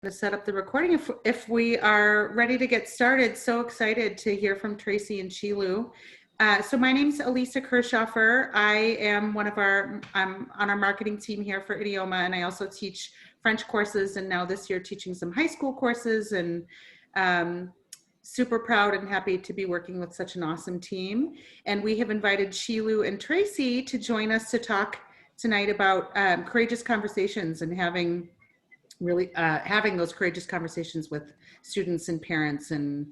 To set up the recording if we are ready to get started. So excited to hear from Tracy and Sheila. So my name's Elisa Kershoffer. I am I'm on our marketing team here for Idioma, and I also teach French courses, and now this year teaching some high school courses, and super proud and happy to be working with such an awesome team. And we have invited Sheila and Tracy to join us to talk tonight about courageous conversations and having those courageous conversations with students and parents, and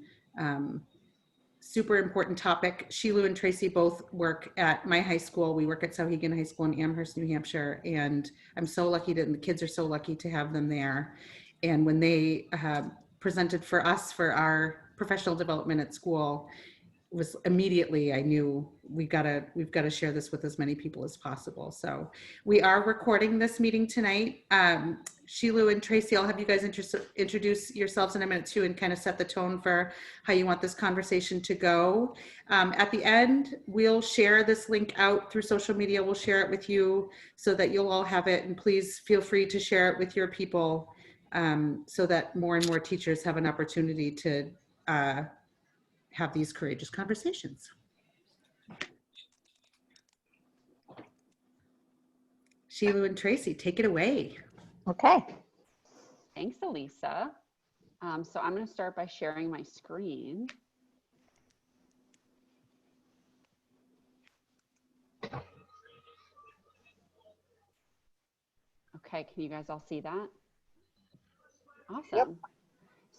super important topic. Sheila and Tracy both work at my high school. We work at Souhegan High School in Amherst, New Hampshire, and I'm so lucky and the kids are so lucky to have them there. And when they presented for us for our professional development at school, was immediately I knew we've got to share this with as many people as possible. So we are recording this meeting tonight. Sheila and Tracy, I'll have you guys introduce yourselves in a minute too, and kind of set the tone for how you want this conversation to go. At the end, we'll share this link out through social media. We'll share it with you so that you'll all have it, and please feel free to share it with your people so that more and more teachers have an opportunity to have these courageous conversations. Sheila and Tracy, take it away. Okay. Thanks, Elisa. So I'm going to start by sharing my screen. Okay, can you guys all see that? Awesome. Yep.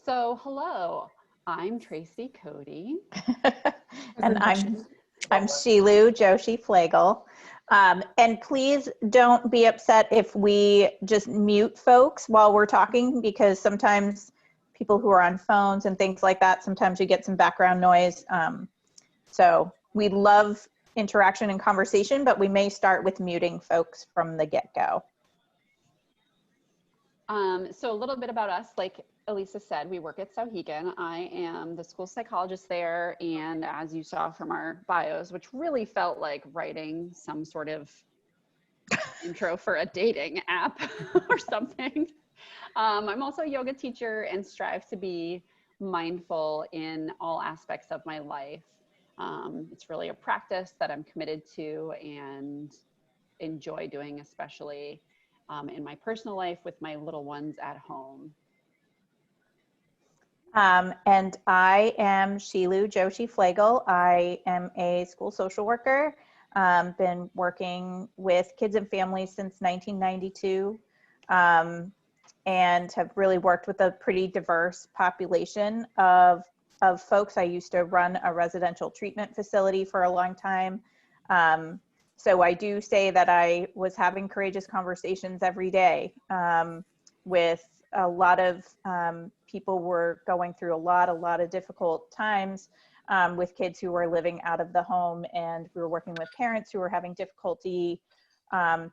So hello, I'm Tracy Cody. And I'm Sheila Joshi Flagel. And please don't be upset if we just mute folks while we're talking, because sometimes people who are on phones and things like that, sometimes you get some background noise. So we love interaction and conversation, but we may start with muting folks from the get-go. So a little bit about us, like Elisa said, we work at Souhegan. I am the school psychologist there, and as you saw from our bios, which really felt like writing some sort of intro for a dating app or something. I'm also a yoga teacher and strive to be mindful in all aspects of my life. It's really a practice that I'm committed to and enjoy doing, especially in my personal life with my little ones at home. And I am Sheila Joshi Flagel. I am a school social worker. Been working with kids and families since 1992, and have really worked with a pretty diverse population of folks. I used to run a residential treatment facility for a long time. So I do say that I was having courageous conversations every day with a lot of people were going through a lot of difficult times with kids who were living out of the home, and we were working with parents who were having difficulty,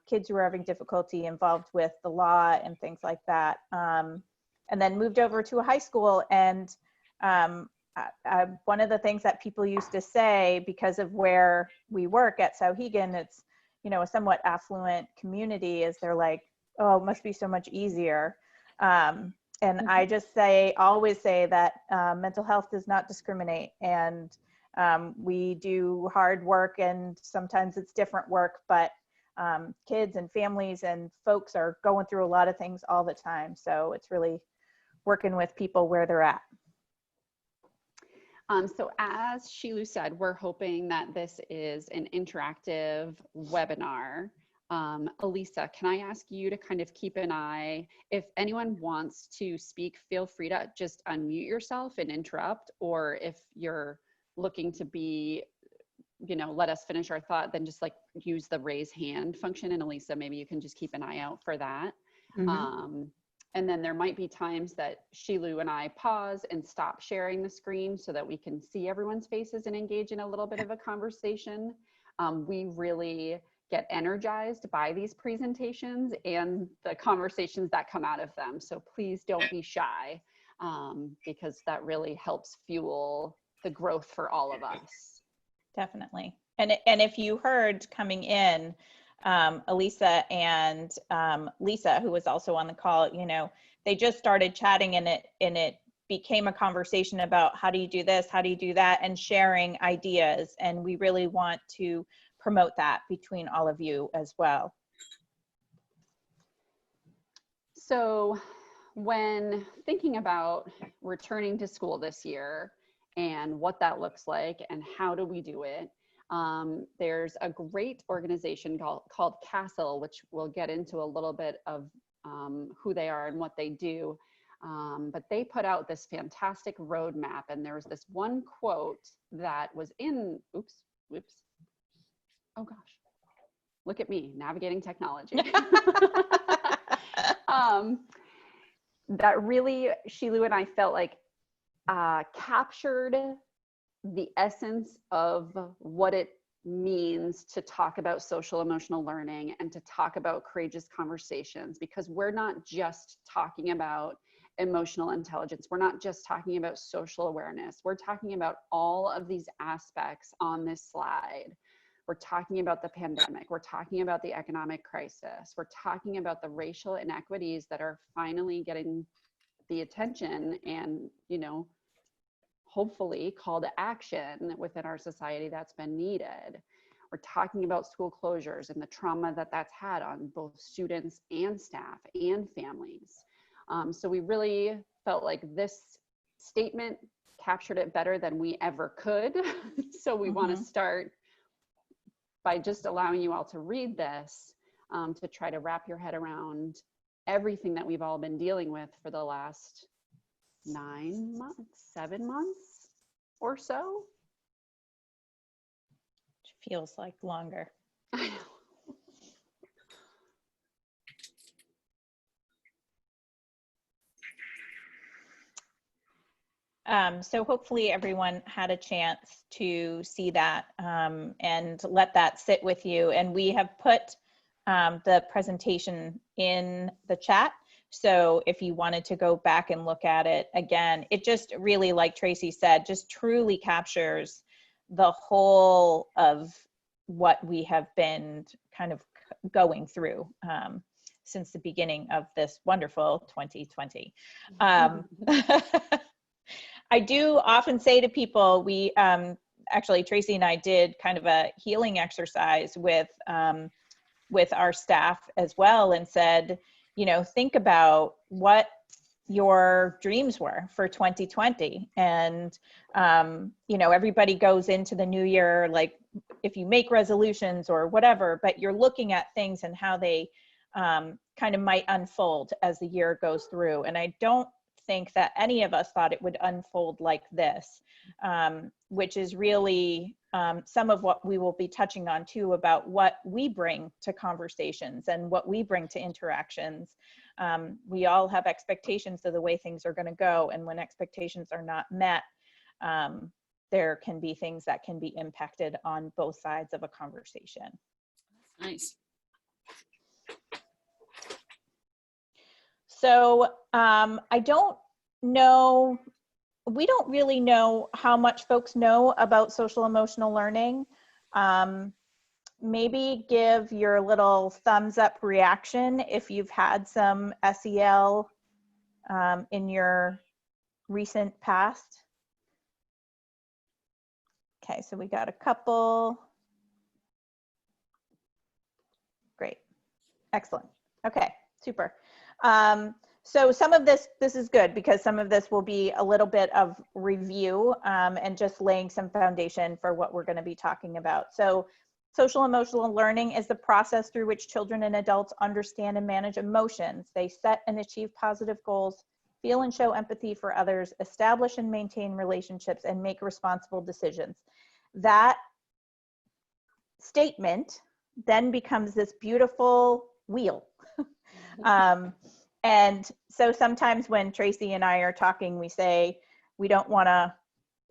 kids who were having difficulty involved with the law and things like that. And then moved over to a high school, and one of the things that people used to say, because of where we work at Souhegan, it's, you know, a somewhat affluent community, is they're like, oh, it must be so much easier. And I just always say that mental health does not discriminate, and we do hard work, and sometimes it's different work, but kids and families and folks are going through a lot of things all the time. So it's really working with people where they're at. So as Sheila said, we're hoping that this is an interactive webinar. Elisa, can I ask you to kind of keep an eye? If anyone wants to speak, feel free to just unmute yourself and interrupt, or if you're looking to be, you know, let us finish our thought, then just like use the raise hand function. And Elisa, maybe you can just keep an eye out for that. Mm-hmm. And then there might be times that Sheila and I pause and stop sharing the screen so that we can see everyone's faces and engage in a little bit of a conversation. We really get energized by these presentations and the conversations that come out of them. So please don't be shy, because that really helps fuel the growth for all of us. Definitely. And if you heard coming in, Elisa and Lisa, who was also on the call, you know, they just started chatting, and it became a conversation about how do you do this, how do you do that, and sharing ideas. And we really want to promote that between all of you as well. So when thinking about returning to school this year and what that looks like and how do we do it, there's a great organization called CASEL, which we'll get into a little bit of who they are and what they do. But they put out this fantastic roadmap, and there was this one quote that was in, oops, oh gosh, look at me navigating technology. That really, Sheila and I felt like captured the essence of what it means to talk about social emotional learning and to talk about courageous conversations, because we're not just talking about emotional intelligence. We're not just talking about social awareness. We're talking about all of these aspects on this slide. We're talking about the pandemic. We're talking about the economic crisis. We're talking about the racial inequities that are finally getting the attention and, you know, hopefully call to action within our society that's been needed. We're talking about school closures and the trauma that that's had on both students and staff and families. So we really felt like this statement captured it better than we ever could. So we want to start by just allowing you all to read this, to try to wrap your head around everything that we've all been dealing with for the last 9 months, 7 months or so. Which feels like longer. I know. So hopefully everyone had a chance to see that and let that sit with you. And we have put the presentation in the chat. So if you wanted to go back and look at it again, it just really, like Tracy said, just truly captures the whole of what we have been kind of going through since the beginning of this wonderful 2020. I do often say to people, we actually, Tracy and I did kind of a healing exercise with our staff as well, and said, you know, think about what your dreams were for 2020. And, you know, everybody goes into the new year, like if you make resolutions or whatever, but you're looking at things and how they kind of might unfold as the year goes through. And I don't think that any of us thought it would unfold like this, which is really some of what we will be touching on too, about what we bring to conversations and what we bring to interactions. We all have expectations of the way things are going to go, and when expectations are not met, there can be things that can be impacted on both sides of a conversation. Nice. So I don't know, we don't really know how much folks know about social emotional learning. Maybe give your little thumbs up reaction if you've had some SEL in your recent past. Okay, so we got a couple. Great, excellent. Okay, super. So some of this is good, because some of this will be a little bit of review and just laying some foundation for what we're going to be talking about. So social emotional learning is the process through which children and adults understand and manage emotions. They set and achieve positive goals, feel and show empathy for others, establish and maintain relationships, and make responsible decisions. That statement then becomes this beautiful wheel. And so sometimes when Tracy and I are talking, we say we don't want to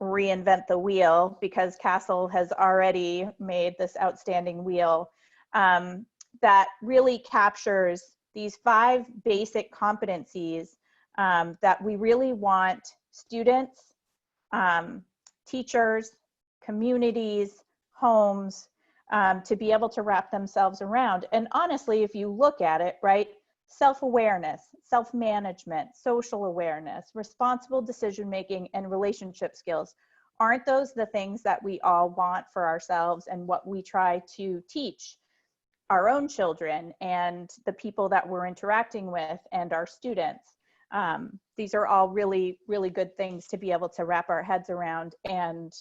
reinvent the wheel, because CASEL has already made this outstanding wheel that really captures these 5 basic competencies that we really want students, teachers, communities, homes to be able to wrap themselves around. And honestly, if you look at it, right, self-awareness, self-management, social awareness, responsible decision-making, and relationship skills. Aren't those the things that we all want for ourselves and what we try to teach our own children and the people that we're interacting with and our students? These are all really, really good things to be able to wrap our heads around and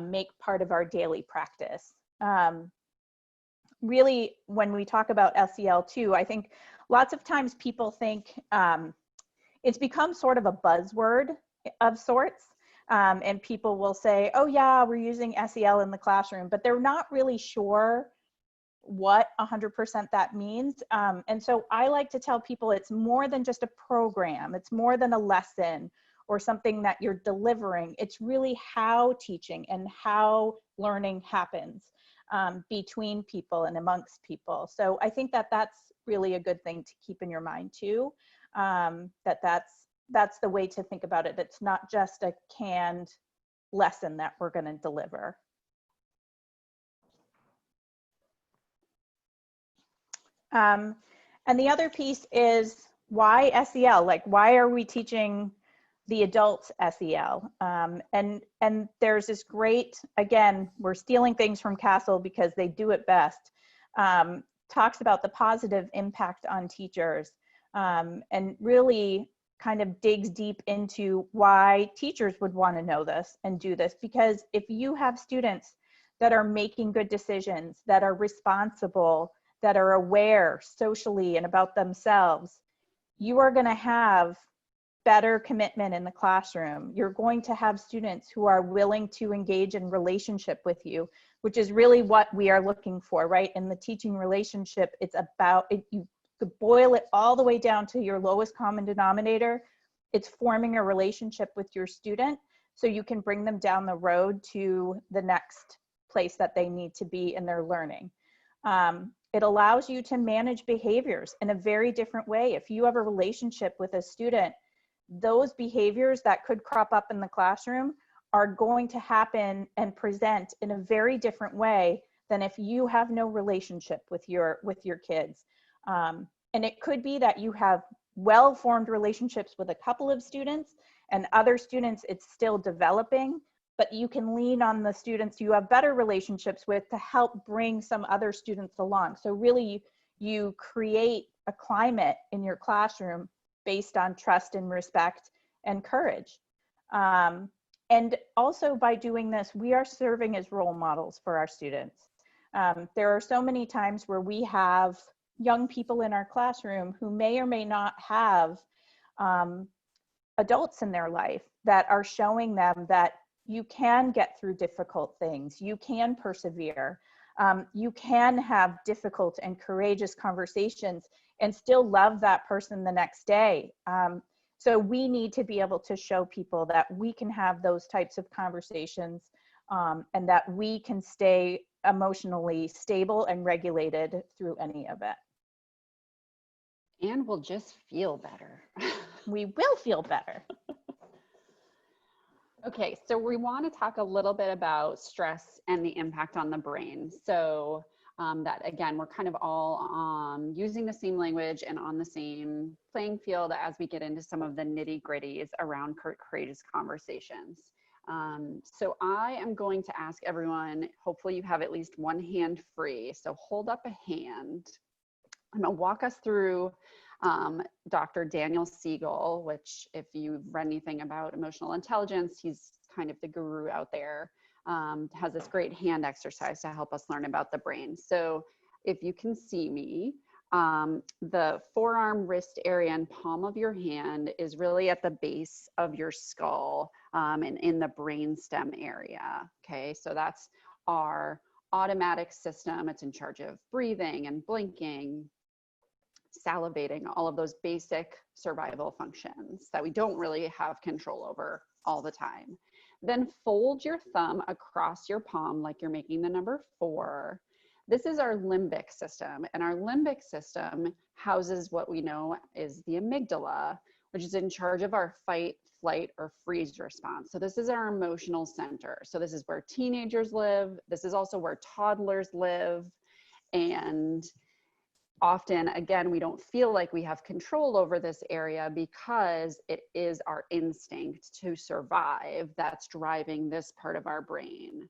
make part of our daily practice. Really, when we talk about SEL too, I think lots of times people think it's become sort of a buzzword of sorts. And people will say, oh yeah, we're using SEL in the classroom, but they're not really sure what 100% that means. And so I like to tell people it's more than just a program. It's more than a lesson or something that you're delivering. It's really how teaching and how learning happens between people and amongst people. So I think that that's really a good thing to keep in your mind too, that's the way to think about it. It's not just a canned lesson that we're going to deliver. And the other piece is why SEL? Like, why are we teaching the adults SEL? And there's this great, again, we're stealing things from Castle because they do it best, talks about the positive impact on teachers, and really kind of digs deep into why teachers would want to know this and do this. Because if you have students that are making good decisions, that are responsible, that are aware socially and about themselves, you are going to have better commitment in the classroom. You're going to have students who are willing to engage in relationship with you, which is really what we are looking for, right? In the teaching relationship, it's about, you could boil it all the way down to your lowest common denominator. It's forming a relationship with your student so you can bring them down the road to the next place that they need to be in their learning. It allows you to manage behaviors in a very different way. If you have a relationship with a student, those behaviors that could crop up in the classroom are going to happen and present in a very different way than if you have no relationship with your kids. And it could be that you have well-formed relationships with a couple of students, and other students it's still developing, but you can lean on the students you have better relationships with to help bring some other students along. So really you create a climate in your classroom based on trust and respect and courage. And also by doing this, we are serving as role models for our students. There are so many times where we have young people in our classroom who may or may not have adults in their life that are showing them that you can get through difficult things, you can persevere, you can have difficult and courageous conversations and still love that person the next day. So we need to be able to show people that we can have those types of conversations, and that we can stay emotionally stable and regulated through any of it. And we'll just feel better. We will feel better. Okay, so we want to talk a little bit about stress and the impact on the brain. So that, again, we're kind of all using the same language and on the same playing field as we get into some of the nitty-gritties around courageous conversations. So I am going to ask everyone, hopefully you have at least one hand free. So hold up a hand. I'm going to walk us through Dr. Daniel Siegel, which if you've read anything about emotional intelligence, he's kind of the guru out there, has this great hand exercise to help us learn about the brain. So if you can see me, the forearm, wrist area and palm of your hand is really at the base of your skull, and in the brainstem area. Okay, so that's our automatic system. It's in charge of breathing and blinking, salivating, all of those basic survival functions that we don't really have control over all the time. Then fold your thumb across your palm like you're making the number 4. This is our limbic system, and our limbic system houses what we know is the amygdala, which is in charge of our fight, flight, or freeze response. So this is our emotional center. So this is where teenagers live. This is also where toddlers live. And often, again, we don't feel like we have control over this area because it is our instinct to survive that's driving this part of our brain.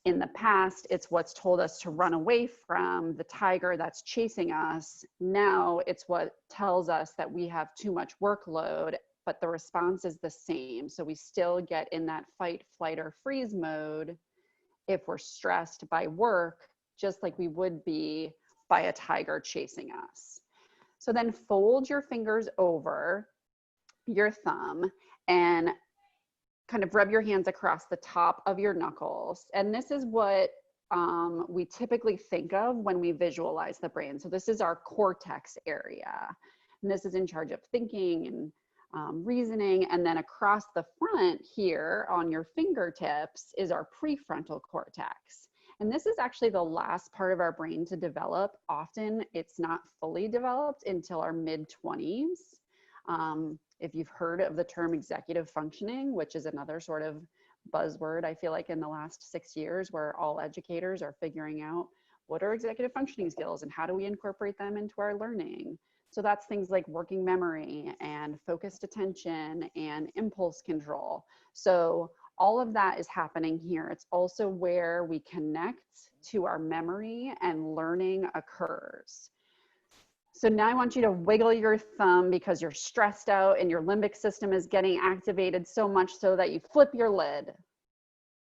In the past, it's what's told us to run away from the tiger that's chasing us. Now it's what tells us that we have too much workload, but the response is the same. So we still get in that fight, flight, or freeze mode if we're stressed by work, just like we would be by a tiger chasing us. So then fold your fingers over your thumb and kind of rub your hands across the top of your knuckles. And this is what we typically think of when we visualize the brain. So this is our cortex area. And this is in charge of thinking and reasoning. And then across the front here on your fingertips is our prefrontal cortex. And this is actually the last part of our brain to develop. Often it's not fully developed until our mid-20s. If you've heard of the term executive functioning, which is another sort of buzzword, I feel like in the last 6 years, where all educators are figuring out what are executive functioning skills and how do we incorporate them into our learning. So that's things like working memory and focused attention and impulse control. So all of that is happening here. It's also where we connect to our memory and learning occurs. So now I want you to wiggle your thumb because you're stressed out and your limbic system is getting activated so much so that you flip your lid.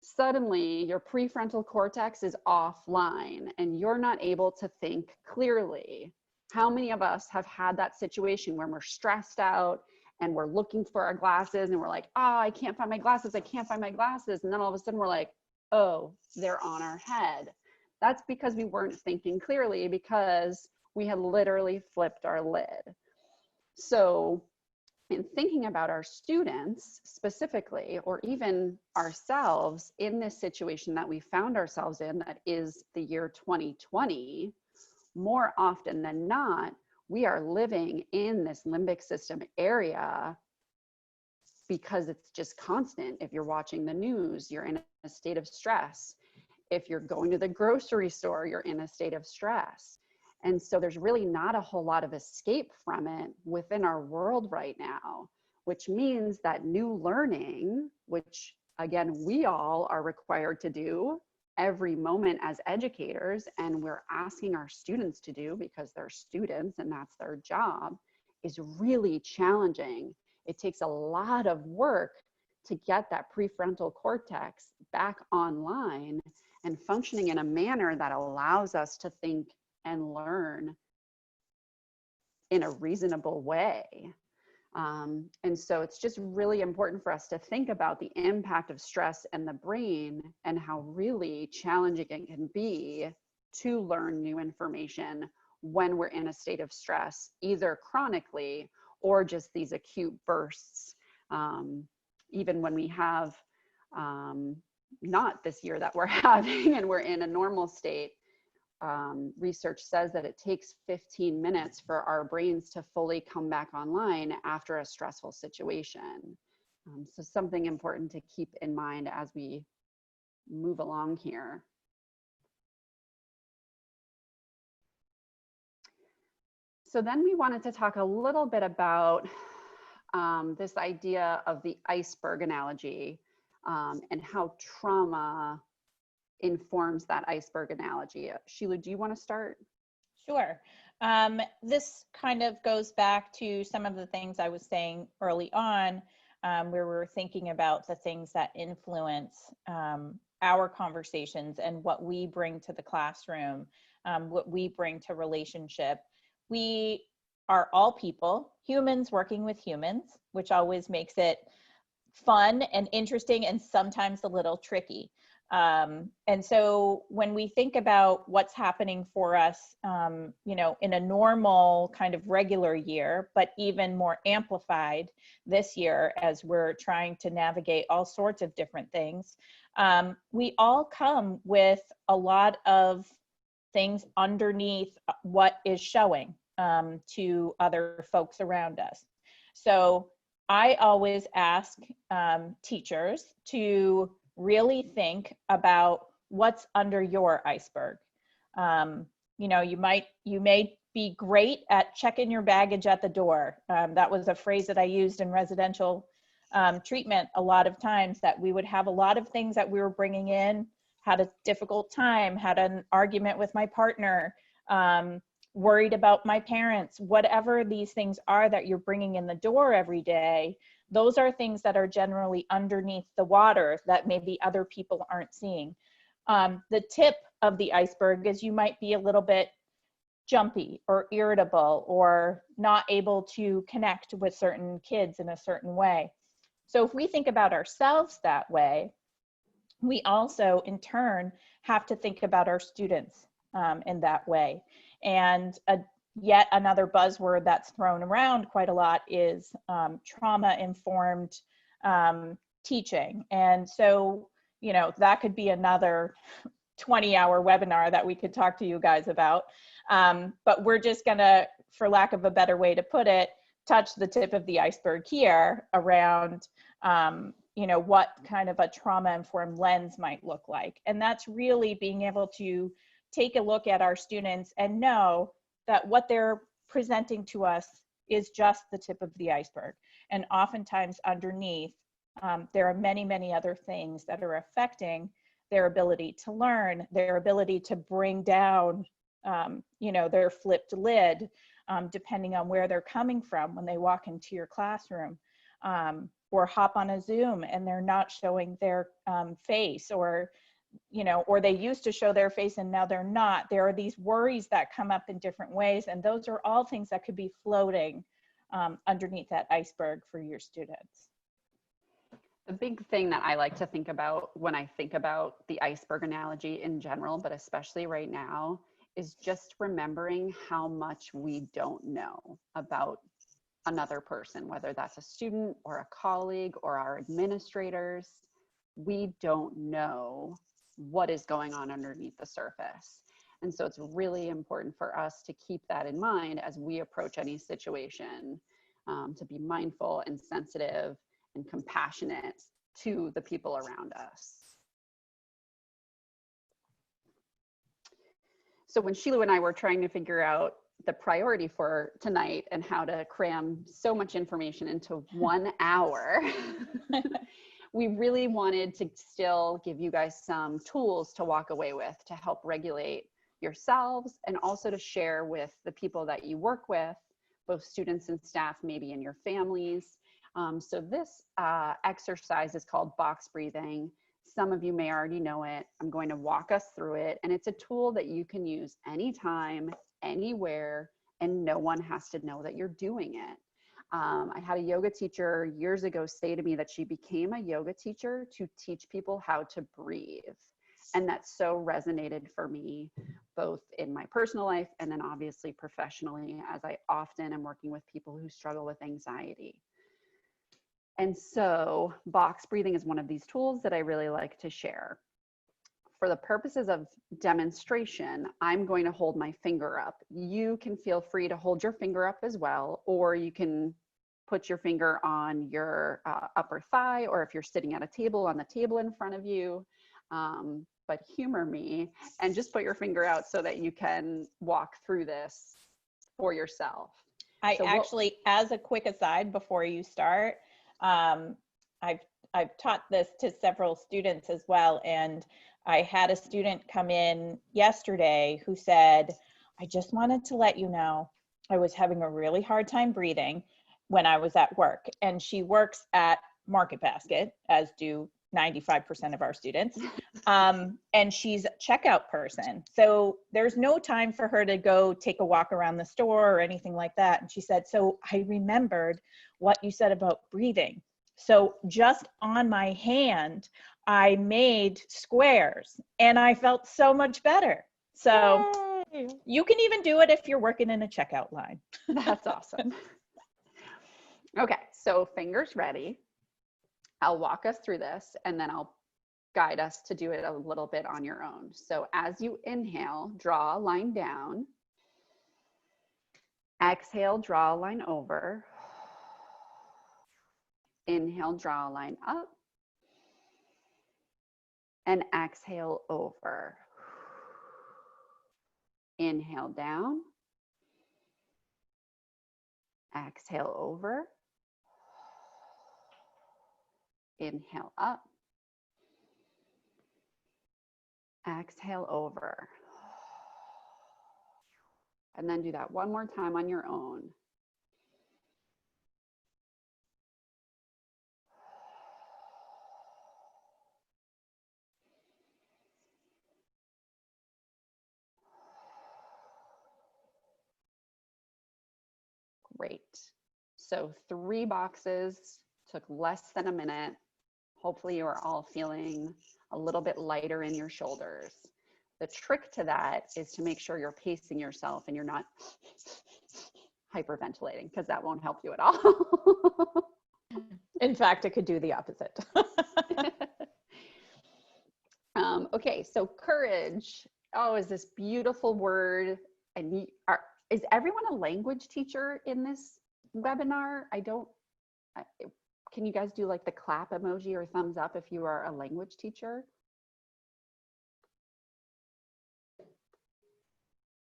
Suddenly, your prefrontal cortex is offline and you're not able to think clearly. How many of us have had that situation where we're stressed out and we're looking for our glasses and we're like, oh, I can't find my glasses, I can't find my glasses. And then all of a sudden we're like, oh, they're on our head. That's because we weren't thinking clearly because we had literally flipped our lid. So in thinking about our students specifically, or even ourselves in this situation that we found ourselves in, that is the year 2020, more often than not, we are living in this limbic system area because it's just constant. If you're watching the news, you're in a state of stress. If you're going to the grocery store, you're in a state of stress. And so there's really not a whole lot of escape from it within our world right now, which means that new learning, which again, we all are required to do every moment as educators, and we're asking our students to do because they're students and that's their job, is really challenging. It takes a lot of work to get that prefrontal cortex back online and functioning in a manner that allows us to think and learn in a reasonable way. And so it's just really important for us to think about the impact of stress and the brain and how really challenging it can be to learn new information when we're in a state of stress, either chronically or just these acute bursts. Even when we have not this year that we're having and we're in a normal state, research says that it takes 15 minutes for our brains to fully come back online after a stressful situation. So something important to keep in mind as we move along here. So then we wanted to talk a little bit about this idea of the iceberg analogy and how trauma informs that iceberg analogy. Sheila, do you want to start? Sure. This kind of goes back to some of the things I was saying early on, where we were thinking about the things that influence our conversations and what we bring to the classroom, what we bring to relationship. We are all people, humans working with humans, which always makes it fun and interesting and sometimes a little tricky. And so when we think about what's happening for us, you know, in a normal kind of regular year, but even more amplified this year as we're trying to navigate all sorts of different things, we all come with a lot of things underneath what is showing to other folks around us. So I always ask teachers to really think about what's under your iceberg. you know, you may be great at checking your baggage at the door. That was a phrase that I used in residential treatment a lot of times, that we would have a lot of things that we were bringing in, had a difficult time, had an argument with my partner, worried about my parents, whatever these things are that you're bringing in the door every day. Those are things that are generally underneath the water that maybe other people aren't seeing. The tip of the iceberg is you might be a little bit jumpy or irritable or not able to connect with certain kids in a certain way. So if we think about ourselves that way, we also in turn have to think about our students in that way. And yet another buzzword that's thrown around quite a lot is trauma-informed teaching. And so, you know, that could be another 20-hour webinar that we could talk to you guys about. But we're just gonna, for lack of a better way to put it, touch the tip of the iceberg here around, you know, what kind of a trauma-informed lens might look like. And that's really being able to take a look at our students and know that what they're presenting to us is just the tip of the iceberg. And oftentimes underneath, there are many, many other things that are affecting their ability to learn, their ability to bring down, you know, their flipped lid, depending on where they're coming from when they walk into your classroom, or hop on a Zoom and they're not showing their face, or, you know, or they used to show their face and now they're not. There are these worries that come up in different ways, and those are all things that could be floating underneath that iceberg for your students. The big thing that I like to think about when I think about the iceberg analogy in general, but especially right now, is just remembering how much we don't know about another person, whether that's a student or a colleague or our administrators. We don't know what is going on underneath the surface. And so it's really important for us to keep that in mind as we approach any situation, to be mindful and sensitive and compassionate to the people around us. So when Sheila and I were trying to figure out the priority for tonight and how to cram so much information into 1 hour, we really wanted to still give you guys some tools to walk away with to help regulate yourselves, and also to share with the people that you work with, both students and staff, maybe in your families. So this exercise is called box breathing. Some of you may already know it. I'm going to walk us through it, and it's a tool that you can use anytime, anywhere, and no one has to know that you're doing it. I had a yoga teacher years ago say to me that she became a yoga teacher to teach people how to breathe. And that so resonated for me, both in my personal life and then obviously professionally, as I often am working with people who struggle with anxiety. And so box breathing is one of these tools that I really like to share. For the purposes of demonstration, I'm going to hold my finger up. You can feel free to hold your finger up as well, or you can put your finger on your upper thigh, or if you're sitting at a table, on the table in front of you. But humor me and just put your finger out so that you can walk through this for yourself. I actually, as a quick aside before you start, I've taught this to several students as well, and I had a student come in yesterday who said, I just wanted to let you know I was having a really hard time breathing when I was at work. And she works at Market Basket, as do 95% of our students. And she's a checkout person. So there's no time for her to go take a walk around the store or anything like that. And she said, so I remembered what you said about breathing. So just on my hand, I made squares and I felt so much better. So Yay. You can even do it if you're working in a checkout line. That's awesome. Okay, so fingers ready. I'll walk us through this and then I'll guide us to do it a little bit on your own. So as you inhale, draw a line down. Exhale, draw a line over. Inhale, draw a line up. And exhale over. Inhale down. Exhale over. Inhale up. Exhale over. And then do that one more time on your own. Great. So 3 boxes, took less than a minute. Hopefully you are all feeling a little bit lighter in your shoulders. The trick to that is to make sure you're pacing yourself and you're not hyperventilating, because that won't help you at all. In fact, it could do the opposite. Okay, so courage, oh, is this beautiful word. And is everyone a language teacher in this webinar? Can you guys do like the clap emoji or thumbs up if you are a language teacher?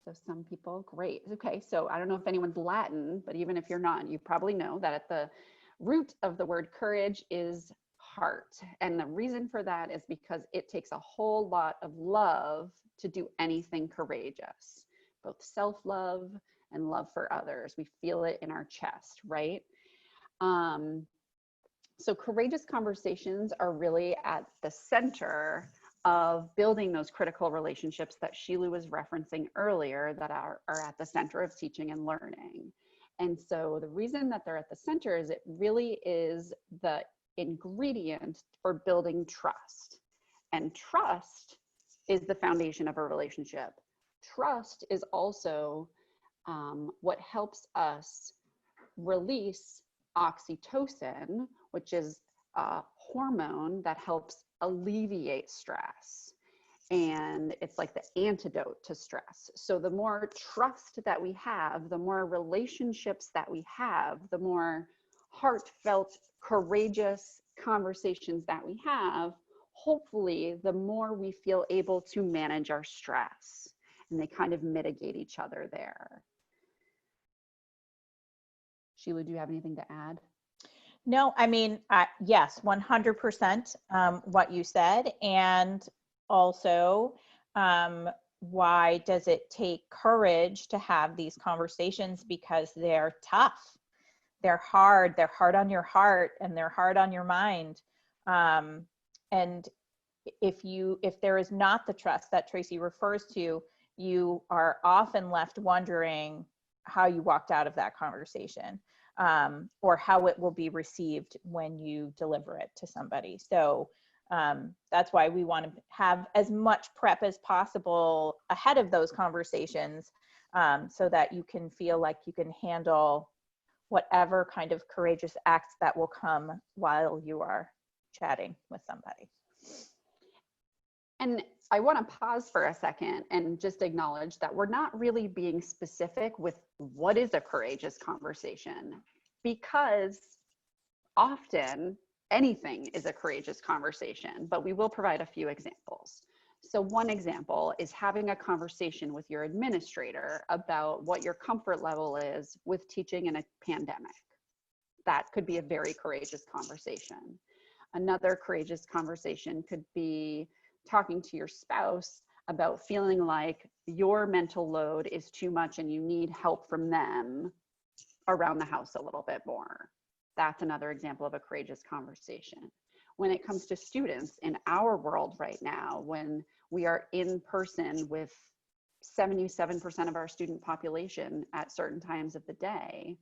So some people, great. Okay, so I don't know if anyone's Latin, but even if you're not, you probably know that at the root of the word courage is heart. And the reason for that is because it takes a whole lot of love to do anything courageous, both self-love and love for others. We feel it in our chest, right? So courageous conversations are really at the center of building those critical relationships that Sheila was referencing earlier that are at the center of teaching and learning. And so the reason that they're at the center is it really is the ingredient for building trust. And trust is the foundation of a relationship. Trust is also what helps us release oxytocin, which is a hormone that helps alleviate stress. And it's like the antidote to stress. So the more trust that we have, the more relationships that we have, the more heartfelt, courageous conversations that we have, hopefully the more we feel able to manage our stress. And they kind of mitigate each other there. Sheila, do you have anything to add? No, I mean, yes, 100% what you said. And also, why does it take courage to have these conversations? Because they're tough. They're hard on your heart, and they're hard on your mind. And if there is not the trust that Tracy refers to, you are often left wondering how you walked out of that conversation, or how it will be received when you deliver it to somebody. So that's why we want to have as much prep as possible ahead of those conversations, so that you can feel like you can handle whatever kind of courageous acts that will come while you are chatting with somebody. And I want to pause for a second and just acknowledge that we're not really being specific with what is a courageous conversation, because often anything is a courageous conversation, but we will provide a few examples. So one example is having a conversation with your administrator about what your comfort level is with teaching in a pandemic. That could be a very courageous conversation. Another courageous conversation could be talking to your spouse about feeling like your mental load is too much and you need help from them around the house a little bit more. That's another example of a courageous conversation. When it comes to students in our world right now, when we are in person with 77% of our student population at certain times of the day,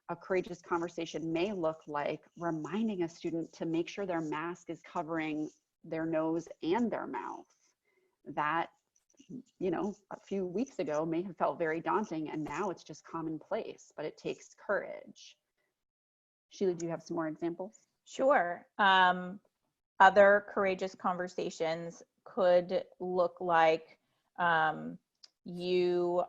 a courageous conversation may look like reminding a student to make sure their mask is covering their nose and their mouth. That, you know, a few weeks ago may have felt very daunting, and now it's just commonplace, but it takes courage. Sheila, do you have some more examples? Sure. Other courageous conversations could look like you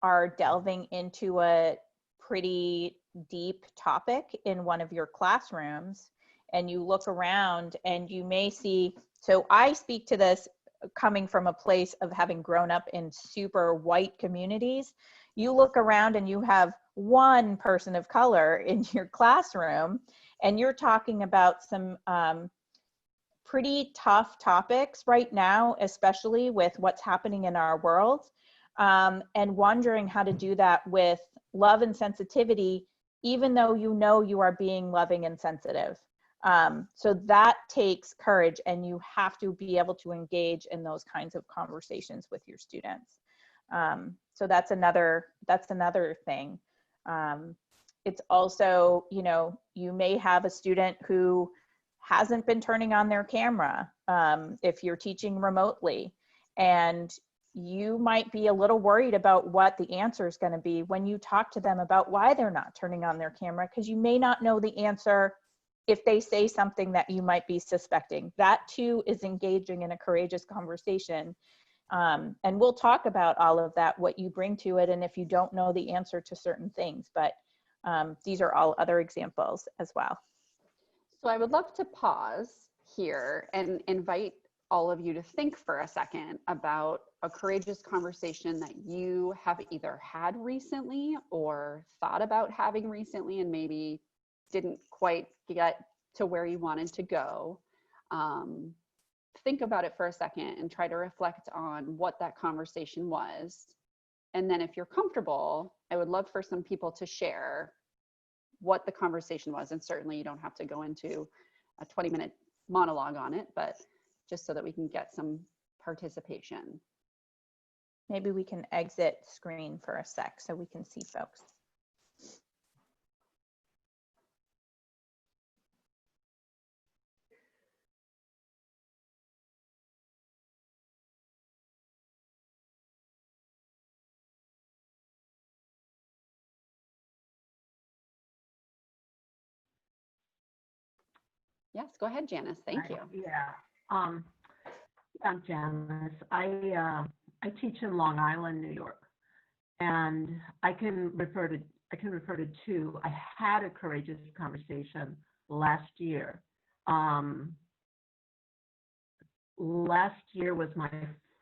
are delving into a pretty deep topic in one of your classrooms, and you look around and you may see, so I speak to this coming from a place of having grown up in super white communities, you look around and you have one person of color in your classroom, and you're talking about some pretty tough topics right now, especially with what's happening in our world, and wondering how to do that with love and sensitivity, even though you know you are being loving and sensitive. So that takes courage, and you have to be able to engage in those kinds of conversations with your students. So that's another thing. It's also, you know, you may have a student who hasn't been turning on their camera if you're teaching remotely, and you might be a little worried about what the answer is going to be when you talk to them about why they're not turning on their camera, because you may not know the answer if they say something that you might be suspecting. That too is engaging in a courageous conversation. And we'll talk about all of that, what you bring to it, and if you don't know the answer to certain things, but these are all other examples as well. So I would love to pause here and invite all of you to think for a second about a courageous conversation that you have either had recently or thought about having recently and maybe didn't quite get to where you wanted to go. Think about it for a second and try to reflect on what that conversation was. And then if you're comfortable, I would love for some people to share what the conversation was. And certainly you don't have to go into a 20-minute monologue on it, but just so that we can get some participation. Maybe we can exit screen for a sec so we can see folks. Yes, go ahead, Janice. Thank you. Yeah, I'm Janice. I teach in Long Island, New York, and I can refer to two. I had a courageous conversation last year. Last year was my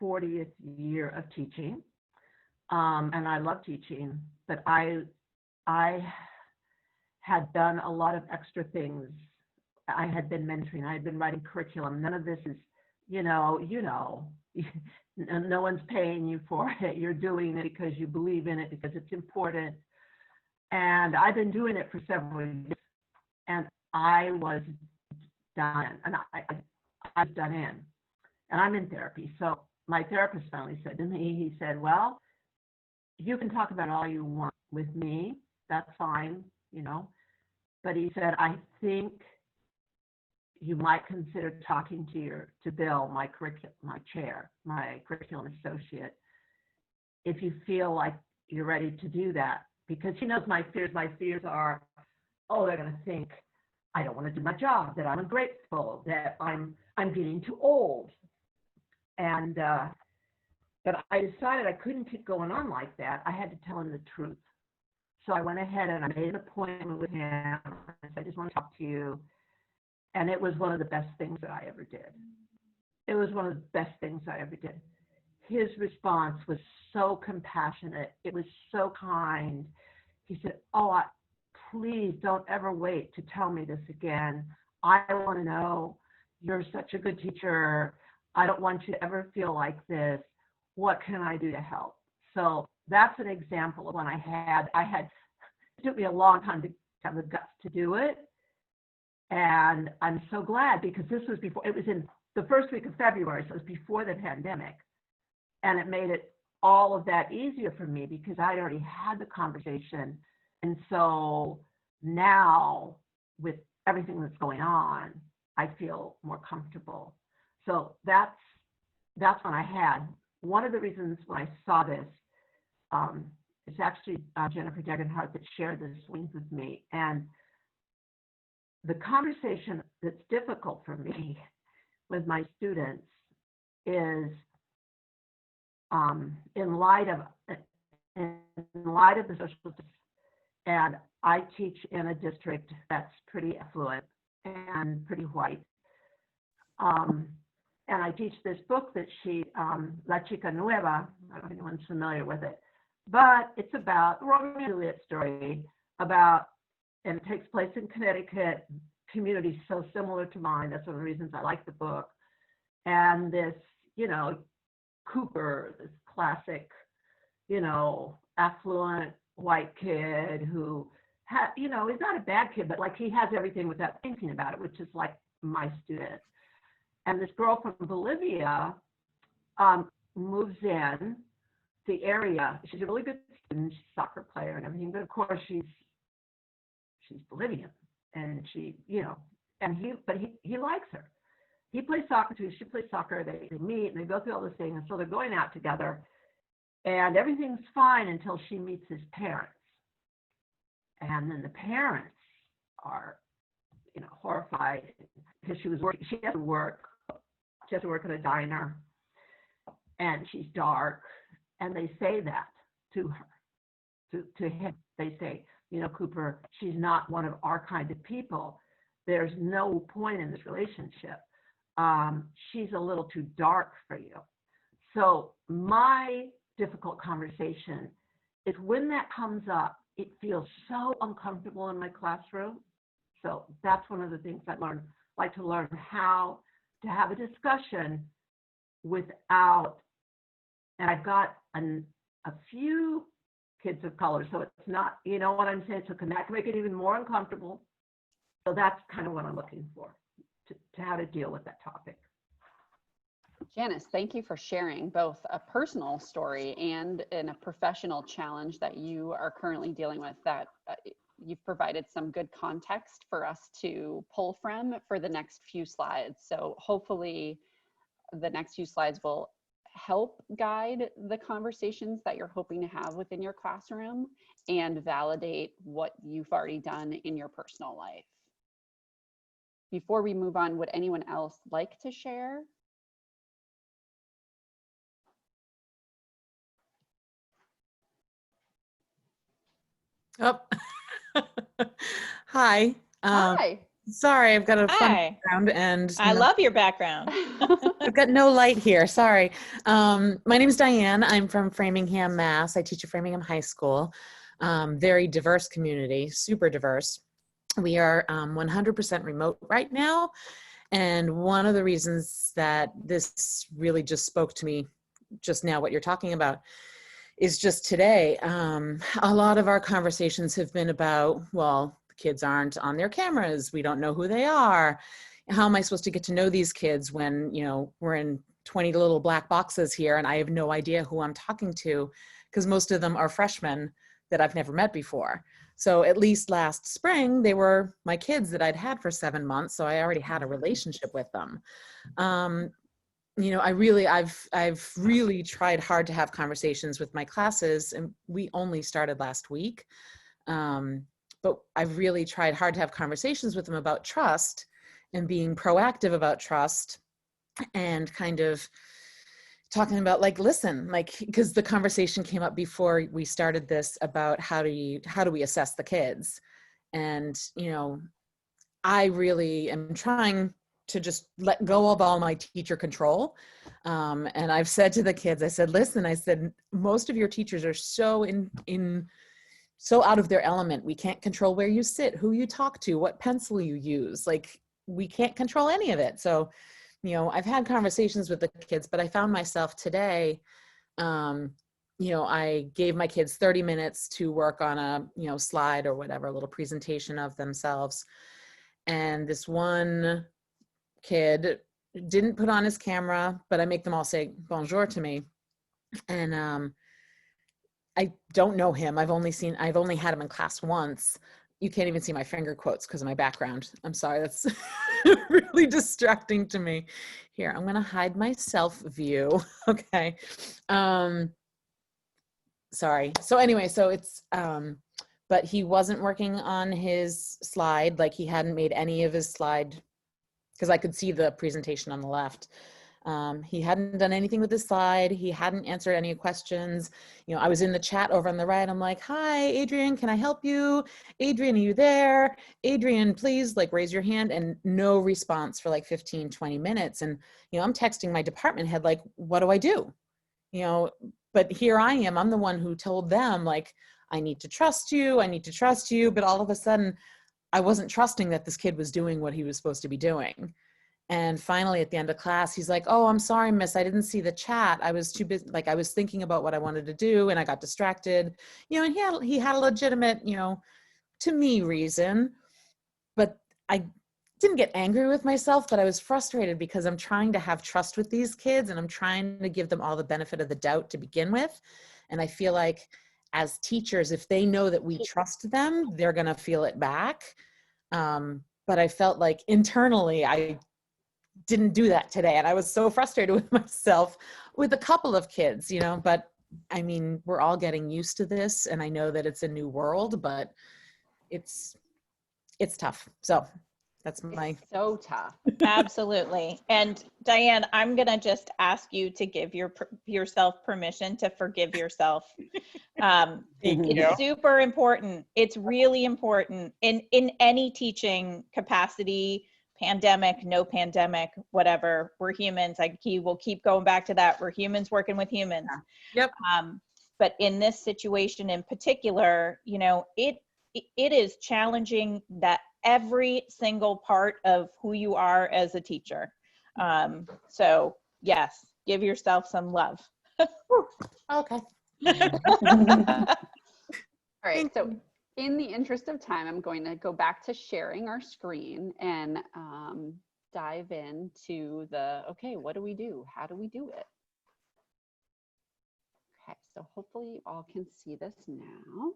40th year of teaching, and I love teaching, but I had done a lot of extra things. I had been mentoring, I had been writing curriculum. None of this is, no one's paying you for it. You're doing it because you believe in it, because it's important. And I've been doing it for several years, and I was done, and I was done in. And I'm in therapy. So my therapist finally said to me, he said, well, you can talk about all you want with me. That's fine, But he said, I think you might consider talking to Bill, my curriculum associate, if you feel like you're ready to do that, because he knows my fears. My fears are, they're going to think I don't want to do my job, that I'm ungrateful, that I'm getting too old, and but I decided I couldn't keep going on like that. I had to tell him the truth. So I went ahead and I made an appointment with him. I said, I just want to talk to you. And it was one of the best things that I ever did. It was one of the best things I ever did. His response was so compassionate. It was so kind. He said, please don't ever wait to tell me this again. I want to know, you're such a good teacher. I don't want you to ever feel like this. What can I do to help? So that's an example of when it took me a long time to have the guts to do it. And I'm so glad, because this was before, it was in the first week of February, so it was before the pandemic. And it made it all of that easier for me because I already had the conversation. And so now, with everything that's going on, I feel more comfortable. So that's when I had. One of the reasons when I saw this, it's actually Jennifer Degenhardt that shared this link with me. And the conversation that's difficult for me with my students is in light of the social justice, and I teach in a district that's pretty affluent and pretty white. And I teach this book that La Chica Nueva, I don't know if anyone's familiar with it, but it's about the Romeo and Juliet story about, and it takes place in Connecticut, community so similar to mine. That's one of the reasons I like the book. And this, Cooper, this classic, affluent white kid who he's not a bad kid, but like he has everything without thinking about it, which is like my student. And this girl from Bolivia moves in the area. She's a really good student, she's a soccer player and everything, but of course she's Bolivian, and she, and he likes her. He plays soccer too. She plays soccer. They meet and they go through all this thing, and so they're going out together, and everything's fine until she meets his parents, and then the parents are, horrified because she has to work at a diner, and she's dark, and they say that to her, to him. They say, Cooper, she's not one of our kind of people. There's no point in this relationship. She's a little too dark for you. So my difficult conversation is when that comes up, it feels so uncomfortable in my classroom. So that's one of the things I like to learn how to have a discussion without, and I've got a few kids of color, so it's not, you know what I'm saying? So that can make it even more uncomfortable. So that's kind of what I'm looking for, to how to deal with that topic. Janice, thank you for sharing both a personal story and a professional challenge that you are currently dealing with, that you've provided some good context for us to pull from for the next few slides. So hopefully the next few slides will help guide the conversations that you're hoping to have within your classroom and validate what you've already done in your personal life. Before we move on, would anyone else like to share? Oh, hi. Hi. Sorry, I've got a fun Hi. background and I love your background. I've got no light here. Sorry. My name is Diane. I'm from Framingham, Mass. I teach at Framingham High School. Very diverse community, super diverse. We are 100% remote right now. And one of the reasons that this really just spoke to me just now, what you're talking about, is just today. A lot of our conversations have been about, well, the kids aren't on their cameras. We don't know who they are. How am I supposed to get to know these kids when, we're in 20 little black boxes here and I have no idea who I'm talking to, because most of them are freshmen that I've never met before. So at least last spring, they were my kids that I'd had for 7 months. So I already had a relationship with them. I've really tried hard to have conversations with my classes, and we only started last week. But I've really tried hard to have conversations with them about trust and being proactive about trust, and kind of talking about listen, because the conversation came up before we started this about how do we assess the kids. And, I really am trying to just let go of all my teacher control. And I've said to the kids, I said, listen, most of your teachers are so so out of their element. We can't control where you sit, who you talk to, what pencil you use. We can't control any of it. So, I've had conversations with the kids, but I found myself today, I gave my kids 30 minutes to work on a, slide or whatever, a little presentation of themselves. And this one kid didn't put on his camera, but I make them all say bonjour to me. And I don't know him. I've only had him in class once. You can't even see my finger quotes because of my background. I'm sorry, that's really distracting to me. Here, I'm gonna hide my self view. Okay. Sorry. So anyway, so it's, but he wasn't working on his slide. He hadn't made any of his slide, because I could see the presentation on the left. He hadn't done anything with his slide. He hadn't answered any questions. You know, I was in the chat over on the right. I'm like, hi, Adrian, can I help you? Adrian, are you there? Adrian, please like raise your hand, and no response for like 15, 20 minutes. And, you know, I'm texting my department head, like, what do I do? You know, but here I am, I'm the one who told them like, I need to trust you. I need to trust you. But all of a sudden I wasn't trusting that this kid was doing what he was supposed to be doing. And finally, at the end of class, he's like, oh, I'm sorry, miss, I didn't see the chat. I was too busy. Like, I was thinking about what I wanted to do and I got distracted, you know, and he had a legitimate, you know, to me reason, but I didn't get angry with myself, but I was frustrated because I'm trying to have trust with these kids and I'm trying to give them all the benefit of the doubt to begin with. And I feel like as teachers, if they know that we trust them, they're going to feel it back. But I felt like internally, I didn't do that today. And I was so frustrated with myself with a couple of kids, you know, but I mean, we're all getting used to this. And I know that it's a new world, but it's tough. So that's my. It's so tough. Absolutely. And Diane, I'm going to just ask you to give yourself permission to forgive yourself. It's super important. It's really important in any teaching capacity, pandemic, no pandemic, whatever. We're humans. We'll keep going back to that. We're humans working with humans. Yep. But in this situation in particular, you know, it is challenging that every single part of who you are as a teacher. So yes, give yourself some love. Okay. All right, so in the interest of time, I'm going to go back to sharing our screen and dive into okay, what do we do? How do we do it? Okay, so hopefully you all can see this now.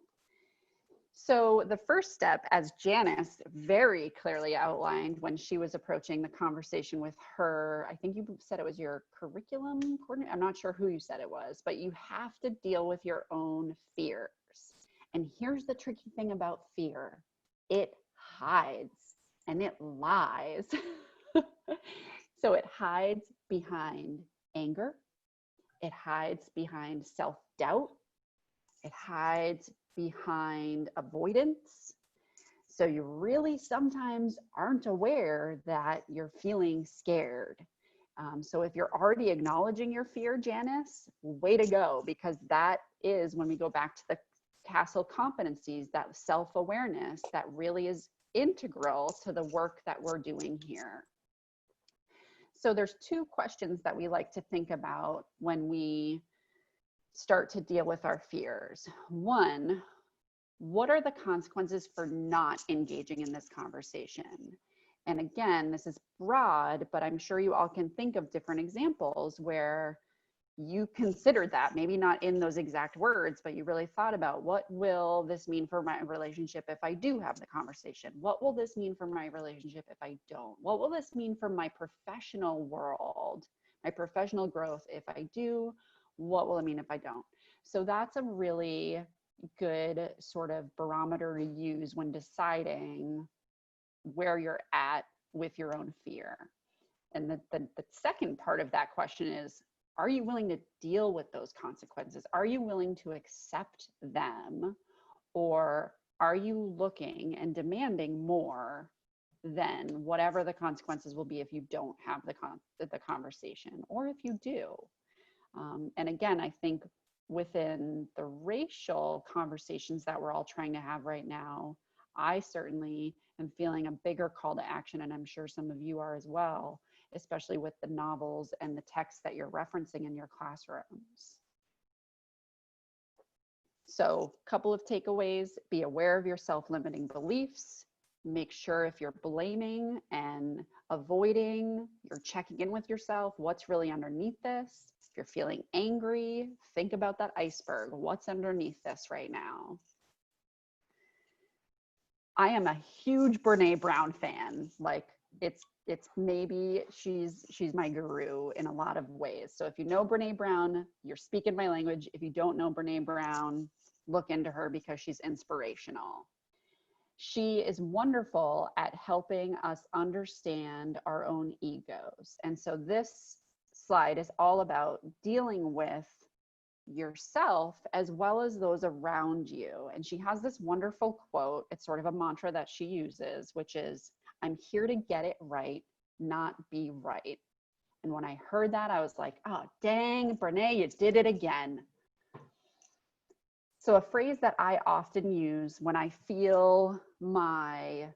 So the first step, as Janice very clearly outlined when she was approaching the conversation with her, I think you said it was your curriculum coordinator. I'm not sure who you said it was, but you have to deal with your own fears. And here's the tricky thing about fear. It hides and it lies. So it hides behind anger. It hides behind self-doubt. It hides behind avoidance. So you really sometimes aren't aware that you're feeling scared. So if you're already acknowledging your fear, Janice, way to go, because that is when we go back to the CASTLE competencies, that self-awareness that really is integral to the work that we're doing here. So there's two questions that we like to think about when we start to deal with our fears. One, what are the consequences for not engaging in this conversation? And again, this is broad, but I'm sure you all can think of different examples where you considered that, maybe not in those exact words, but you really thought about, what will this mean for my relationship if I do have the conversation? What will this mean for my relationship if I don't? What will this mean for my professional world, my professional growth if I do? What will it mean if I don't? So that's a really good sort of barometer to use when deciding where you're at with your own fear. And the second part of that question is, are you willing to deal with those consequences? Are you willing to accept them? Or are you looking and demanding more than whatever the consequences will be if you don't have the conversation, or if you do? And again, I think within the racial conversations that we're all trying to have right now, I certainly am feeling a bigger call to action, and I'm sure some of you are as well, especially with the novels and the texts that you're referencing in your classrooms. So a couple of takeaways: be aware of your self-limiting beliefs. Make sure if you're blaming and avoiding, you're checking in with yourself. What's really underneath this? If you're feeling angry, think about that iceberg. What's underneath this right now? I am a huge Brene Brown fan. Like, it's maybe she's my guru in a lot of ways. So if you know Brene Brown, you're speaking my language. If you don't know Brene Brown, look into her because she's inspirational. She is wonderful at helping us understand our own egos. And so this slide is all about dealing with yourself as well as those around you. And she has this wonderful quote. It's sort of a mantra that she uses, which is, I'm here to get it right, not be right. And when I heard that, I was like, oh, dang, Brene, you did it again. So a phrase that I often use when I feel my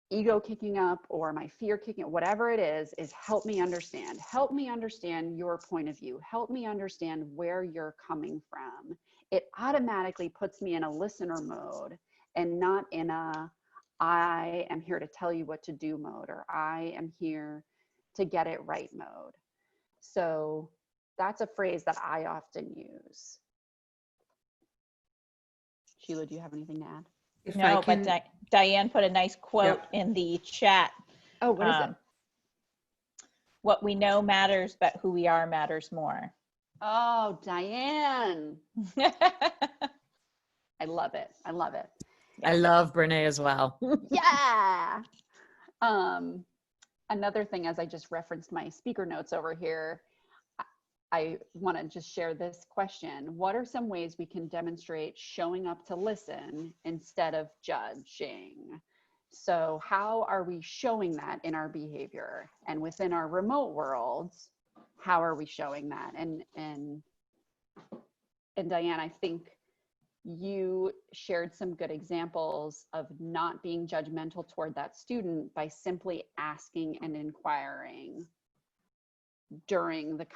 ego kicking up or my fear kicking up, whatever it is help me understand. Help me understand your point of view. Help me understand where you're coming from. It automatically puts me in a listener mode and not in a, I am here to tell you what to do mode, or I am here to get it right mode. So that's a phrase that I often use. Sheila, do you have anything to add? If No, I can, but Diane put a nice quote Yep. in the chat. Oh, what is it? What we know matters, but who we are matters more. Oh, Diane. I love it. I love it. I love Brene as well. Yeah. Another thing, as I just referenced my speaker notes over here, I want to just share this question. What are some ways we can demonstrate showing up to listen instead of judging? So how are we showing that in our behavior? And within our remote worlds, how are we showing that? And Diane, I think you shared some good examples of not being judgmental toward that student by simply asking and inquiring during the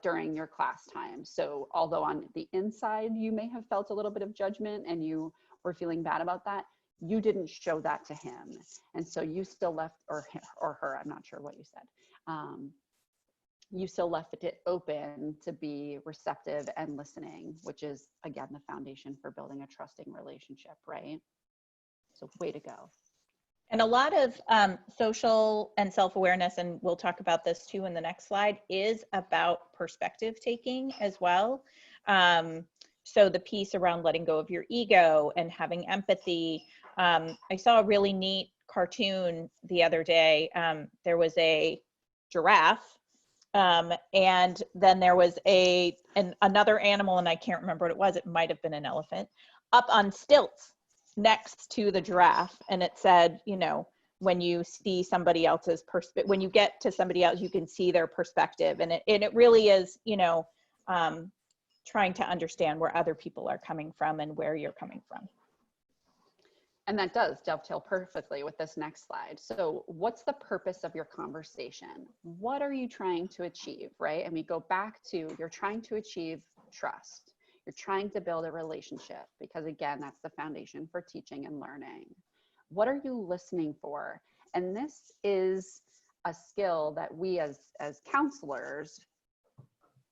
during your class time. So although on the inside you may have felt a little bit of judgment and you were feeling bad about that, you didn't show that to him, and so you still left, or her, I'm not sure what you said, you still left it open to be receptive and listening, which is again the foundation for building a trusting relationship, right? So way to go. And a lot of social and self-awareness, and we'll talk about this too in the next slide, is about perspective taking as well. So the piece around letting go of your ego and having empathy. I saw a really neat cartoon the other day. There was a giraffe, and then there was another animal, and I can't remember what it was. It might have been an elephant, up on stilts next to the giraffe, and it said, you know, when you see somebody else's perspective, when you get to somebody else, you can see their perspective, and it really is, you know, trying to understand where other people are coming from and where you're coming from. And that does dovetail perfectly with this next slide. So what's the purpose of your conversation? What are you trying to achieve, right? And we go back to, you're trying to achieve trust. You're trying to build a relationship, because again, that's the foundation for teaching and learning. What are you listening for? And this is a skill that we as counselors,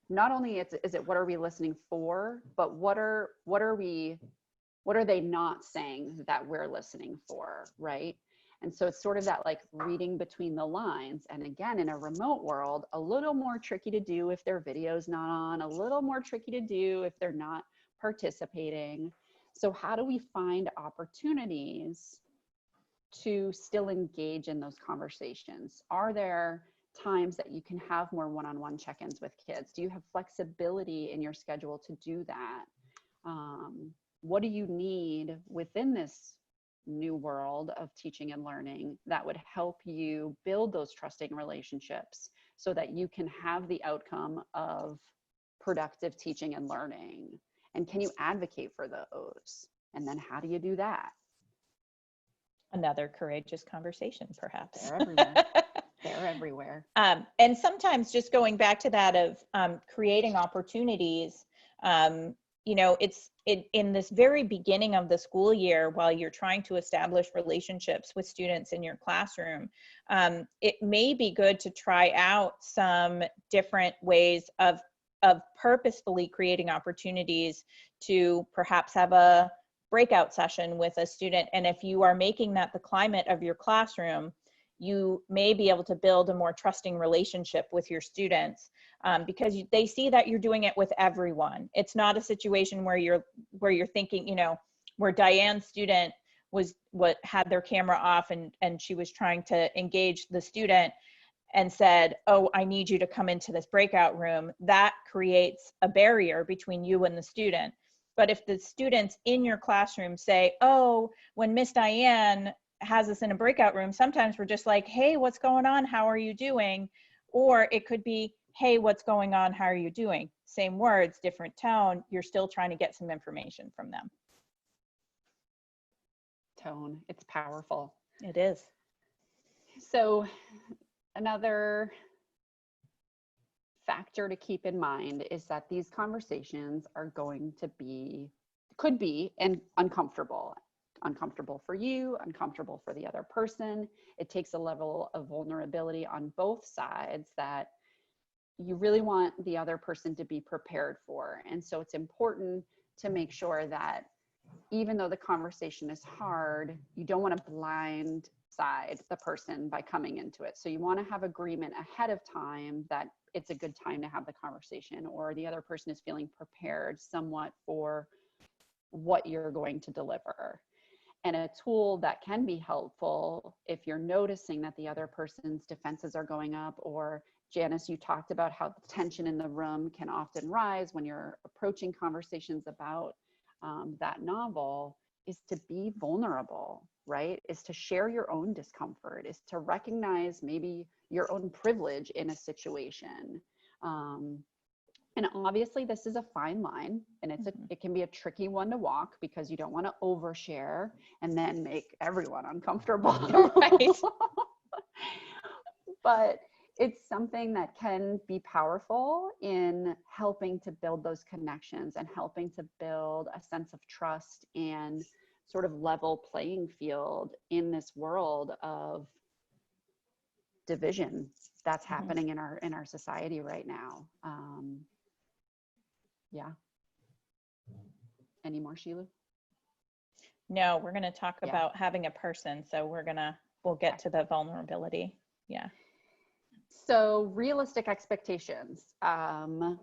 not only is it what are we listening for, but what are they not saying that we're listening for, right? And so it's sort of that like reading between the lines. And again, in a remote world, a little more tricky to do if their video's not on, a little more tricky to do if they're not participating. So how do we find opportunities to still engage in those conversations? Are there times that you can have more one-on-one check-ins with kids? Do you have flexibility in your schedule to do that? What do you need within this new world of teaching and learning that would help you build those trusting relationships so that you can have the outcome of productive teaching and learning? And can you advocate for those? And then how do you do that? Another courageous conversation, perhaps. They're everywhere. They're everywhere. And sometimes just going back to that of creating opportunities, you know, it's in this very beginning of the school year, while you're trying to establish relationships with students in your classroom, it may be good to try out some different ways of purposefully creating opportunities to perhaps have a breakout session with a student. And if you are making that the climate of your classroom, you may be able to build a more trusting relationship with your students, because they see that you're doing it with everyone. It's not a situation where you're thinking, you know, where Diane's student had their camera off and she was trying to engage the student, and said, oh, I need you to come into this breakout room, that creates a barrier between you and the student. But if the students in your classroom say, oh, when Miss Diane has us in a breakout room, sometimes we're just like, hey, what's going on? How are you doing? Or it could be, hey, what's going on? How are you doing? Same words, different tone. You're still trying to get some information from them. Tone, it's powerful. It is. So another factor to keep in mind is that these conversations are going to be, could be, and uncomfortable for you, uncomfortable for the other person. It takes a level of vulnerability on both sides that you really want the other person to be prepared for. And so it's important to make sure that even though the conversation is hard, you don't want to blindside the person by coming into it. So you want to have agreement ahead of time that it's a good time to have the conversation, or the other person is feeling prepared somewhat for what you're going to deliver. And a tool that can be helpful if you're noticing that the other person's defenses are going up, or Janice, you talked about how the tension in the room can often rise when you're approaching conversations about that novel, is to be vulnerable, right? Is to share your own discomfort, is to recognize maybe your own privilege in a situation. And obviously this is a fine line, and it can be a tricky one to walk, because you don't want to overshare and then make everyone uncomfortable. Right. But it's something that can be powerful in helping to build those connections and helping to build a sense of trust and sort of level playing field in this world of division that's happening in our society right now. Yeah. Any more, Sheila? No, we're going to talk about having a person. So we'll get to the vulnerability. Yeah. So realistic expectations. Diane,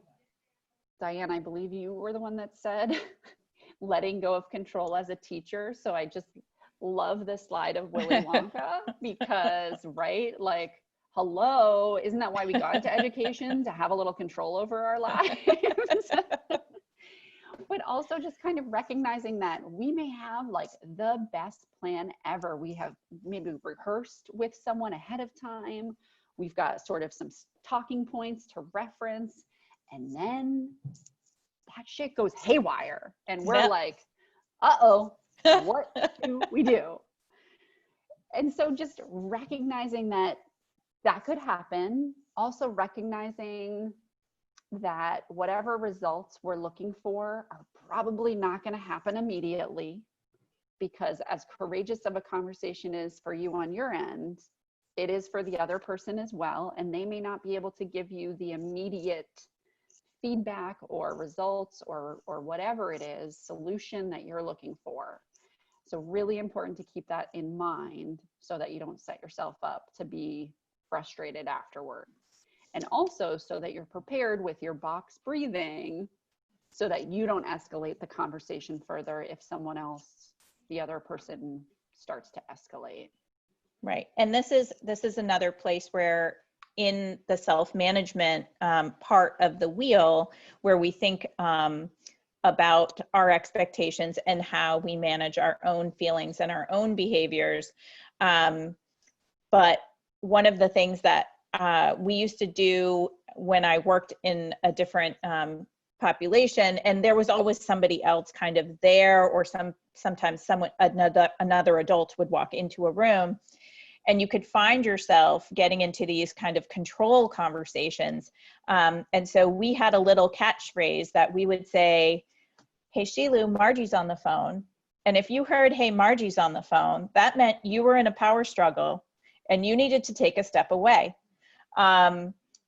I believe you were the one that said letting go of control as a teacher. So I just love this slide of Willy Wonka because, right, like, hello, isn't that why we got into education? To have a little control over our lives? But also just kind of recognizing that we may have like the best plan ever. We have maybe rehearsed with someone ahead of time. We've got sort of some talking points to reference, and then that shit goes haywire. And we're like, uh-oh, what do we do? And so just recognizing that that could happen. Also recognizing that whatever results we're looking for are probably not going to happen immediately, because as courageous of a conversation is for you on your end, it is for the other person as well. And they may not be able to give you the immediate feedback or results or whatever it is, solution that you're looking for. So really important to keep that in mind so that you don't set yourself up to be frustrated afterward. And also so that you're prepared with your box breathing so that you don't escalate the conversation further if someone else, the other person, starts to escalate. Right. And this is another place where in the self-management part of the wheel, where we think about our expectations and how we manage our own feelings and our own behaviors. But one of the things that we used to do when I worked in a different population, and there was always somebody else kind of there, or sometimes another adult would walk into a room, and you could find yourself getting into these kind of control conversations. And so we had a little catchphrase that we would say, hey, Sheila, Margie's on the phone. And if you heard, hey, Margie's on the phone, that meant you were in a power struggle and you needed to take a step away.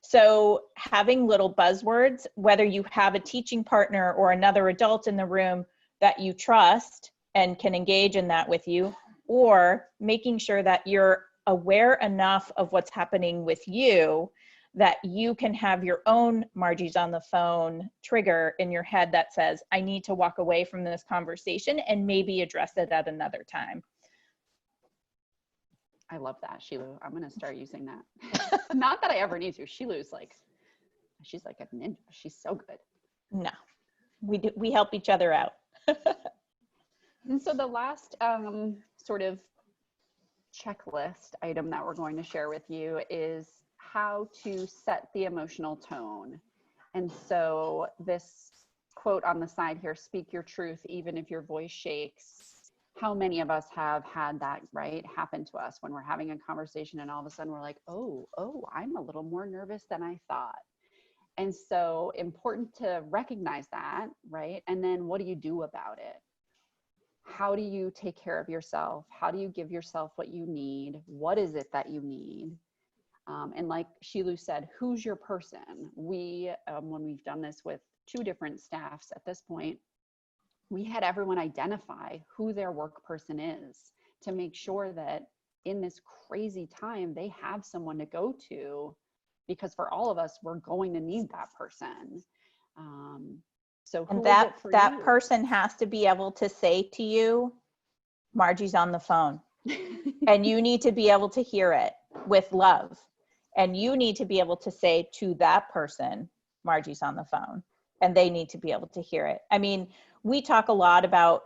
So having little buzzwords, whether you have a teaching partner or another adult in the room that you trust and can engage in that with you, or making sure that you're aware enough of what's happening with you that you can have your own Margie's on the phone trigger in your head that says, I need to walk away from this conversation and maybe address it at another time. I love that, Sheila. I'm going to start using that. Not that I ever need to. Sheila's like, she's like a ninja. She's so good. No, we help each other out. And so the last sort of checklist item that we're going to share with you is how to set the emotional tone. And so this quote on the side here, speak your truth even if your voice shakes. How many of us have had that, right, happen to us when we're having a conversation and all of a sudden we're like, oh, I'm a little more nervous than I thought. And so important to recognize that, right? And then what do you do about it? How do you take care of yourself? How do you give yourself what you need? What is it that you need? And like Sheila said, who's your person? We, when we've done this with 2 different staffs at this point, we had everyone identify who their work person is to make sure that in this crazy time, they have someone to go to, because for all of us, we're going to need that person. So who And is it for that you? person has to be able to say to you, Margie's on the phone. And you need to be able to hear it with love. And you need to be able to say to that person, Margie's on the phone. And they need to be able to hear it. I mean, we talk a lot about,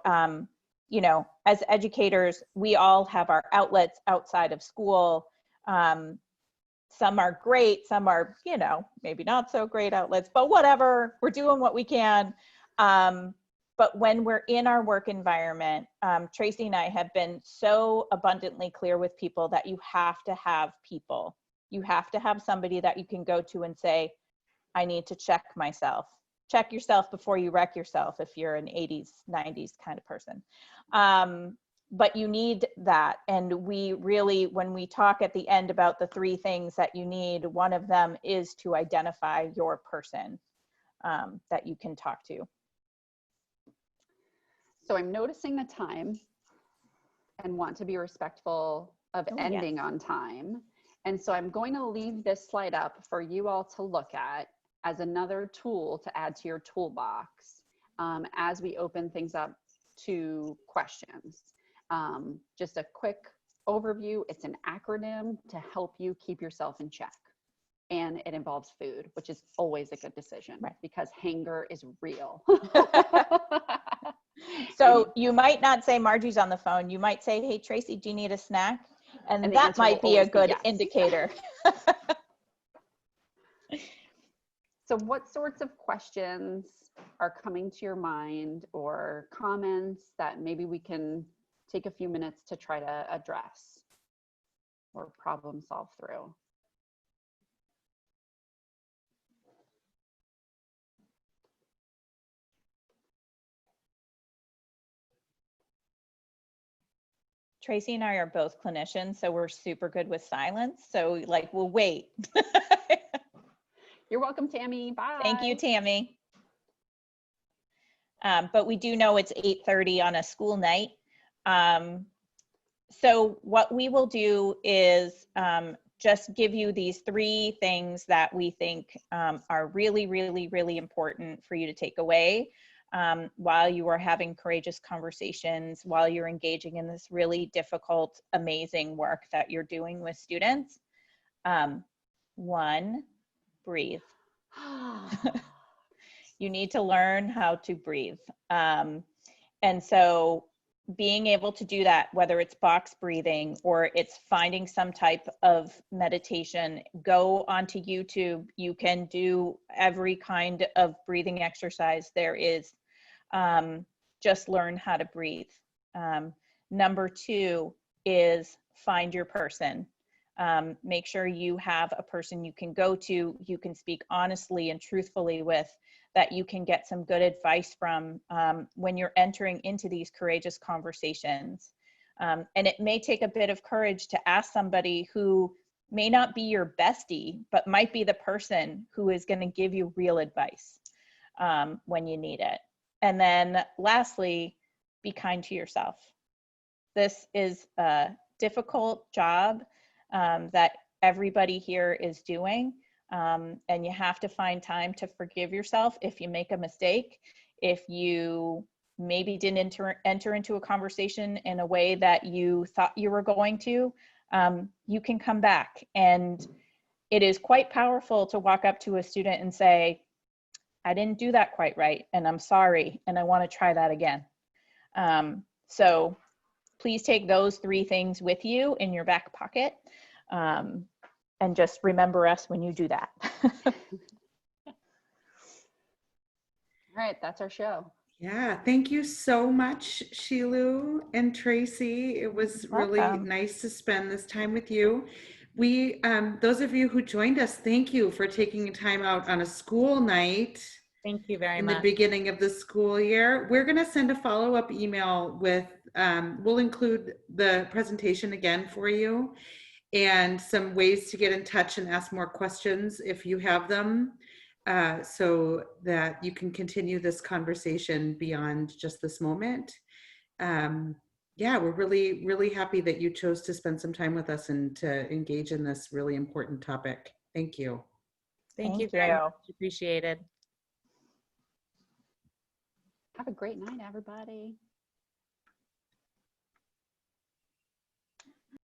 you know, as educators, we all have our outlets outside of school. Some are great, some are, you know, maybe not so great outlets, but whatever, we're doing what we can. But when we're in our work environment, Tracy and I have been so abundantly clear with people that you have to have people. You have to have somebody that you can go to and say, I need to check myself. Check yourself before you wreck yourself if you're an 80s, 90s kind of person. But you need that. And we really, when we talk at the end about the 3 things that you need, one of them is to identify your person that you can talk to. So I'm noticing the time and want to be respectful of ending on time. And so I'm going to leave this slide up for you all to look at as another tool to add to your toolbox as we open things up to questions. Just a quick overview. It's an acronym to help you keep yourself in check. And it involves food, which is always a good decision, right? Because hunger is real. So you might not say Margie's on the phone. You might say, hey, Tracy, do you need a snack? And that might be a good indicator. So what sorts of questions are coming to your mind, or comments that maybe we can take a few minutes to try to address or problem solve through? Tracy and I are both clinicians, so we're super good with silence. So like, we'll wait. You're welcome, Tammy. Bye. Thank you, Tammy. But we do know it's 8:30 on a school night. So what we will do is just give you these 3 things that we think are really, really, really important for you to take away while you are having courageous conversations, while you're engaging in this really difficult, amazing work that you're doing with students. 1, breathe. You need to learn how to breathe. And so being able to do that, whether it's box breathing or it's finding some type of meditation, go onto YouTube. You can do every kind of breathing exercise there is. Just learn how to breathe. Number 2 is find your person. Make sure you have a person you can go to, you can speak honestly and truthfully with, that you can get some good advice from when you're entering into these courageous conversations. And it may take a bit of courage to ask somebody who may not be your bestie, but might be the person who is going to give you real advice when you need it. And then lastly, be kind to yourself. This is a difficult job that everybody here is doing. And you have to find time to forgive yourself if you make a mistake, if you maybe didn't enter into a conversation in a way that you thought you were going to. you can come back. And it is quite powerful to walk up to a student and say, I didn't do that quite right, and I'm sorry, and I want to try that again. So please take those 3 things with you in your back pocket, and just remember us when you do that. All right, that's our show. Yeah, thank you so much, Sheila and Tracy. It was really Welcome. nice to spend this time with you. We, those of you who joined us, thank you for taking time out on a school night Thank you very in much. the beginning of the school year. We're going to send a follow-up email with, we'll include the presentation again for you and some ways to get in touch and ask more questions if you have them, so that you can continue this conversation beyond just this moment. Yeah, we're really, really happy that you chose to spend some time with us and to engage in this really important topic. Thank you. Thank you Thank very you. much. Appreciated. Have a great night, everybody.